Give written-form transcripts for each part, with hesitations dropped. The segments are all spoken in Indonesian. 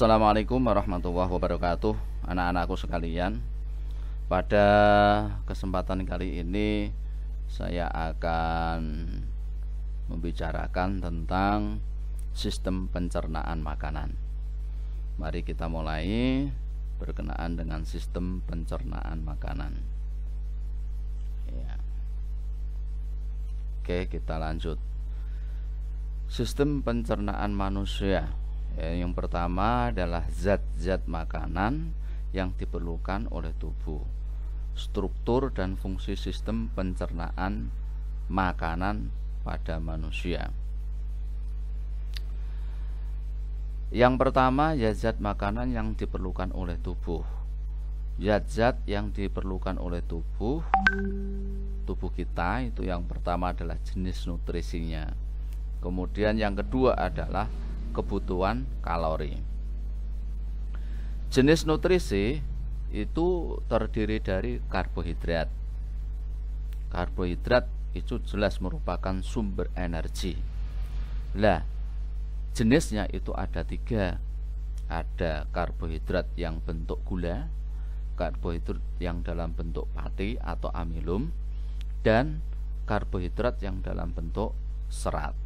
Assalamualaikum warahmatullahi wabarakatuh, anak-anakku sekalian. Pada kesempatan kali ini saya akan membicarakan tentang sistem pencernaan makanan. Mari kita mulai berkenaan dengan sistem pencernaan makanan. Ya. Oke, kita lanjut. Sistem pencernaan manusia. Yang pertama adalah zat-zat makanan yang diperlukan oleh tubuh. Struktur dan fungsi sistem pencernaan makanan pada manusia. Yang pertama, zat makanan yang diperlukan oleh tubuh. Zat-zat yang diperlukan oleh tubuh kita itu yang pertama adalah jenis nutrisinya. Kemudian yang kedua adalah kebutuhan kalori. Jenis nutrisi itu terdiri dari karbohidrat. Karbohidrat itu jelas merupakan sumber energi. Lah, jenisnya itu ada 3. Ada karbohidrat yang bentuk gula, karbohidrat yang dalam bentuk pati atau amilum, dan karbohidrat yang dalam bentuk serat.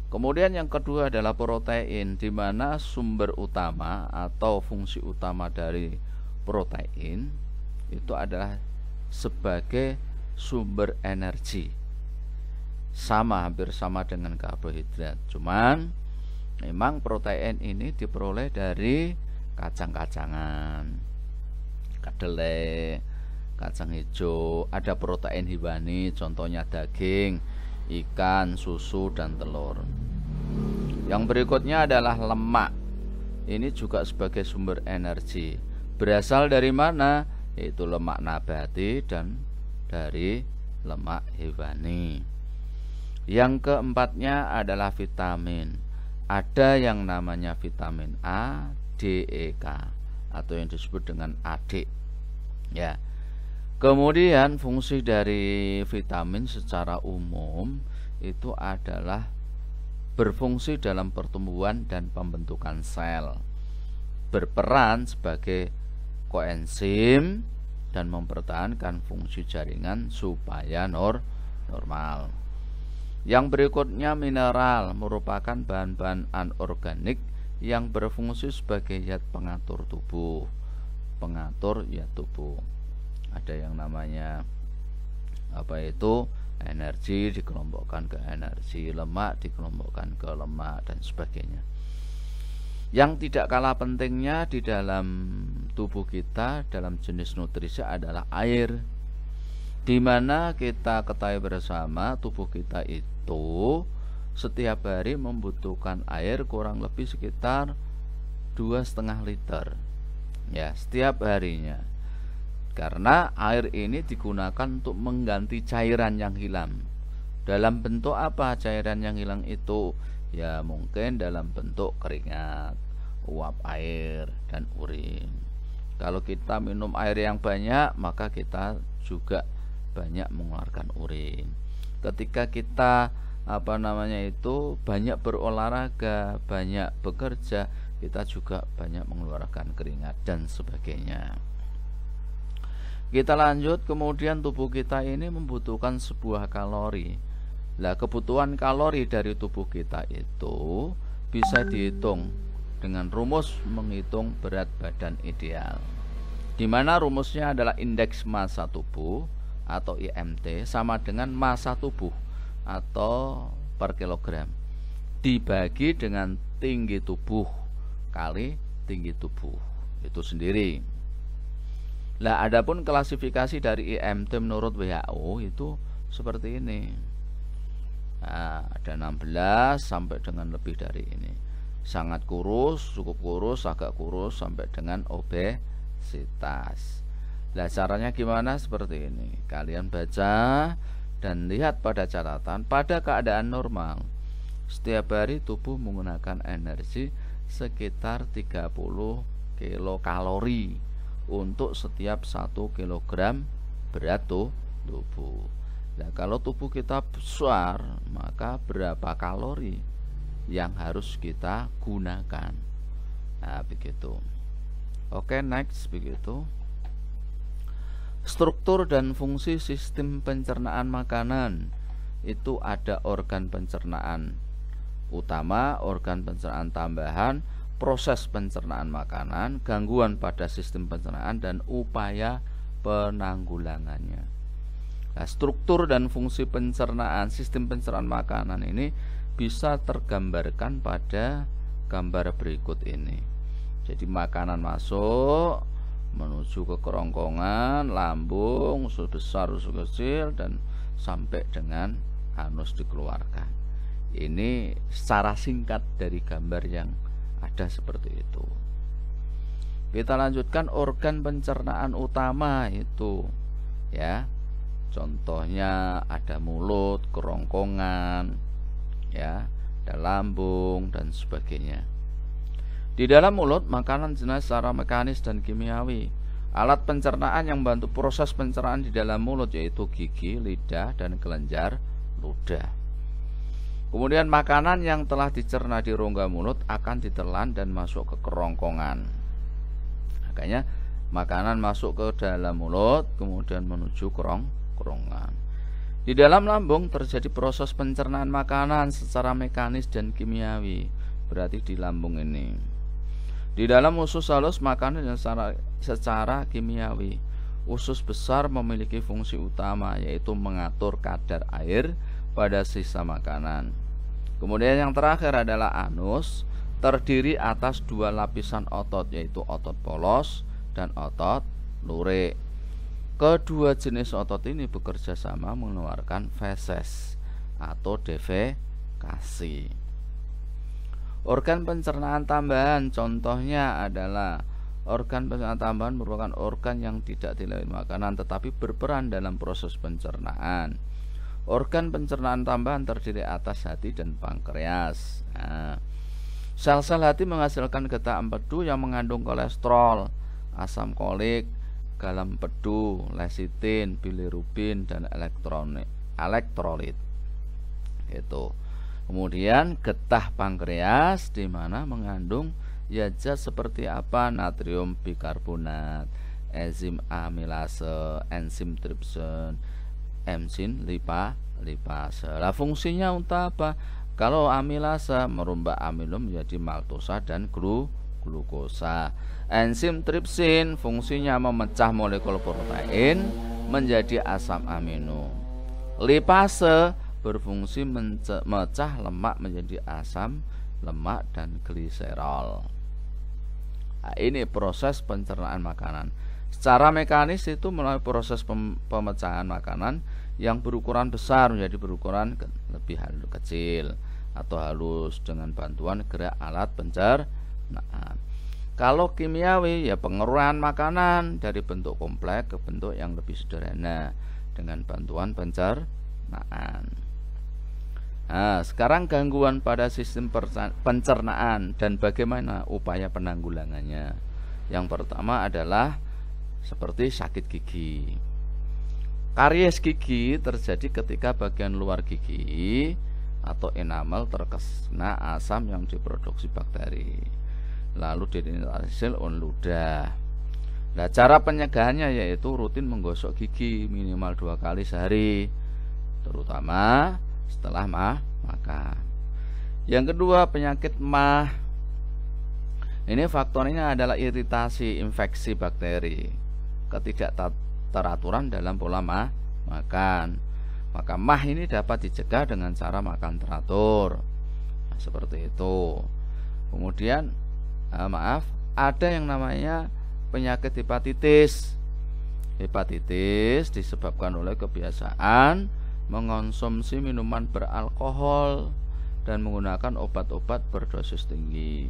Kemudian yang kedua adalah protein, di mana sumber utama atau fungsi utama dari protein itu adalah sebagai sumber energi. Hampir sama dengan karbohidrat. Cuman memang protein ini diperoleh dari kacang-kacangan, kedelai, kacang hijau, ada protein hewani, contohnya daging, ikan, susu, dan telur. Yang berikutnya adalah lemak. Ini juga sebagai sumber energi. Berasal dari mana? Yaitu lemak nabati dan dari lemak hewani. Yang keempatnya adalah vitamin. Ada yang namanya vitamin A, D, E, K, atau yang disebut dengan AD. Ya. Kemudian fungsi dari vitamin secara umum itu adalah berfungsi dalam pertumbuhan dan pembentukan sel, berperan sebagai koenzim dan mempertahankan fungsi jaringan supaya normal. Yang berikutnya mineral, merupakan bahan-bahan anorganik yang berfungsi sebagai zat pengatur tubuh. Tubuh. Ada yang namanya energi dikelompokkan ke energi, lemak dikelompokkan ke lemak, dan sebagainya. Yang tidak kalah pentingnya di dalam tubuh kita dalam jenis nutrisi adalah air, di mana kita ketahui bersama tubuh kita itu setiap hari membutuhkan air kurang lebih sekitar 2,5 liter ya setiap harinya. Karena air ini digunakan untuk mengganti cairan yang hilang. Dalam bentuk apa cairan yang hilang itu? Ya mungkin dalam bentuk keringat, uap air, dan urin. Kalau kita minum air yang banyak, maka kita juga banyak mengeluarkan urin. Ketika kita banyak berolahraga, banyak bekerja, kita juga banyak mengeluarkan keringat dan sebagainya. Kita lanjut, kemudian tubuh kita ini membutuhkan sebuah kalori. Nah, kebutuhan kalori dari tubuh kita itu bisa dihitung dengan rumus menghitung berat badan ideal, di mana rumusnya adalah indeks massa tubuh atau IMT sama dengan massa tubuh atau per kilogram dibagi dengan tinggi tubuh kali tinggi tubuh itu sendiri. Nah, adapun klasifikasi dari IMT menurut WHO itu seperti ini. Nah, ada 16 sampai dengan lebih dari ini. Sangat kurus, cukup kurus, agak kurus, sampai dengan obesitas. Nah, caranya gimana? Seperti ini. Kalian baca dan lihat pada catatan. Pada keadaan normal, setiap hari tubuh menggunakan energi sekitar 30 kilokalori untuk setiap 1 kilogram berat tubuh. Nah, kalau tubuh kita besar, maka berapa kalori yang harus kita gunakan? Nah, begitu. Oke, next begitu. Struktur dan fungsi sistem pencernaan makanan. Itu ada organ pencernaan utama, organ pencernaan tambahan, proses pencernaan makanan, gangguan pada sistem pencernaan, dan upaya penanggulangannya. Nah, struktur dan fungsi pencernaan, sistem pencernaan makanan ini bisa tergambarkan pada gambar berikut ini. Jadi makanan masuk menuju ke kerongkongan, lambung, usus besar, usus kecil, dan sampai dengan anus dikeluarkan. Ini secara singkat dari gambar yang ada seperti itu. Kita lanjutkan organ pencernaan utama itu, ya. Contohnya ada mulut, kerongkongan, ya, ada lambung dan sebagainya. Di dalam mulut, makanan jelas secara mekanis dan kimiawi. Alat pencernaan yang membantu proses pencernaan di dalam mulut yaitu gigi, lidah, dan kelenjar ludah. Kemudian makanan yang telah dicerna di rongga mulut akan ditelan dan masuk ke kerongkongan. Makanya makanan masuk ke dalam mulut, kemudian menuju kerongkongan. Di dalam lambung terjadi proses pencernaan makanan secara mekanis dan kimiawi. Berarti di lambung ini. Di dalam usus halus makanan secara kimiawi. Usus besar memiliki fungsi utama yaitu mengatur kadar air pada sisa makanan. Kemudian yang terakhir adalah anus, terdiri atas dua lapisan otot yaitu otot polos dan otot lurik. Kedua jenis otot ini bekerja sama mengeluarkan feses atau defekasi. Organ pencernaan tambahan contohnya adalah organ pencernaan tambahan merupakan organ yang tidak dilalui makanan tetapi berperan dalam proses pencernaan. Organ pencernaan tambahan terdiri atas hati dan pankreas. Nah, sel-sel hati menghasilkan getah empedu yang mengandung kolesterol, asam kolik, garam empedu, lesitin, bilirubin, dan elektrolit. Itu. Kemudian getah pankreas di mana mengandung zat seperti apa? Natrium bikarbonat, enzim amilase, enzim tripsin, enzim lipase. Lah fungsinya untuk apa? Kalau amilase merubah amilum menjadi maltosa dan glukosa. Enzim tripsin fungsinya memecah molekul protein menjadi asam amino. Lipase berfungsi memecah lemak menjadi asam lemak dan gliserol. Nah, ini proses pencernaan makanan. Secara mekanis itu melalui proses pemecahan makanan yang berukuran besar menjadi berukuran lebih halus kecil atau halus dengan bantuan gerak alat pencernaan. Kalau kimiawi ya penguraian makanan dari bentuk kompleks ke bentuk yang lebih sederhana dengan bantuan pencernaan. Nah, sekarang gangguan pada sistem pencernaan dan bagaimana upaya penanggulangannya. Yang pertama adalah seperti sakit gigi. Karies gigi terjadi ketika bagian luar gigi atau enamel terkena asam yang diproduksi bakteri, lalu dihasil oleh ludah. Nah, cara pencegahannya yaitu rutin menggosok gigi minimal 2 kali sehari, terutama setelah makan. Yang kedua, penyakit MAH. Ini faktornya adalah iritasi infeksi bakteri, ketidakteraturan dalam pola makan. Maka MAH ini dapat dicegah dengan cara makan teratur. Nah, seperti itu. Kemudian ada yang namanya penyakit hepatitis. Hepatitis disebabkan oleh kebiasaan mengonsumsi minuman beralkohol dan menggunakan obat-obat berdosis tinggi.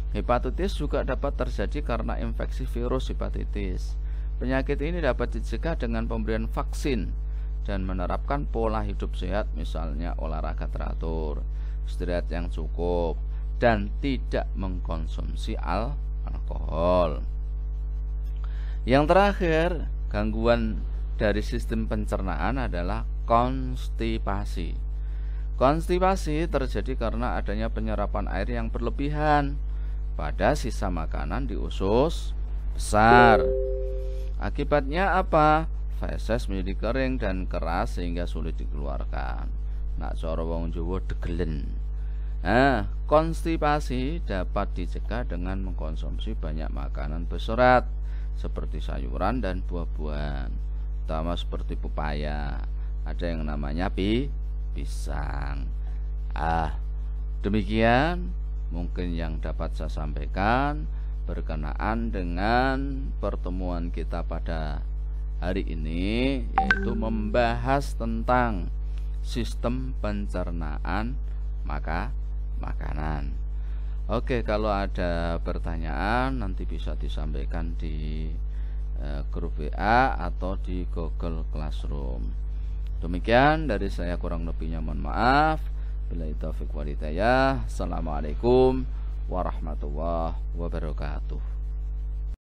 Hepatitis juga dapat terjadi karena infeksi virus hepatitis. Penyakit ini dapat dicegah dengan pemberian vaksin dan menerapkan pola hidup sehat, misalnya olahraga teratur, istirahat yang cukup, dan tidak mengkonsumsi alkohol. Yang terakhir, gangguan dari sistem pencernaan adalah konstipasi. Konstipasi terjadi karena adanya penyerapan air yang berlebihan pada sisa makanan di usus besar. Akibatnya apa? Feses menjadi kering dan keras sehingga sulit dikeluarkan. Nak cara wong Jawa degelen. Nah, konstipasi dapat dicegah dengan mengkonsumsi banyak makanan berserat seperti sayuran dan buah-buahan, terutama seperti pepaya. Ada yang namanya pisang. Demikian mungkin yang dapat saya sampaikan berkenaan dengan pertemuan kita pada hari ini, yaitu membahas tentang sistem pencernaan makanan. Oke, kalau ada pertanyaan nanti bisa disampaikan di grup WA atau di Google Classroom. Demikian dari saya, kurang lebihnya mohon maaf. Billahi taufiq wal hidayah. Assalamualaikum warahmatullahi wabarakatuh.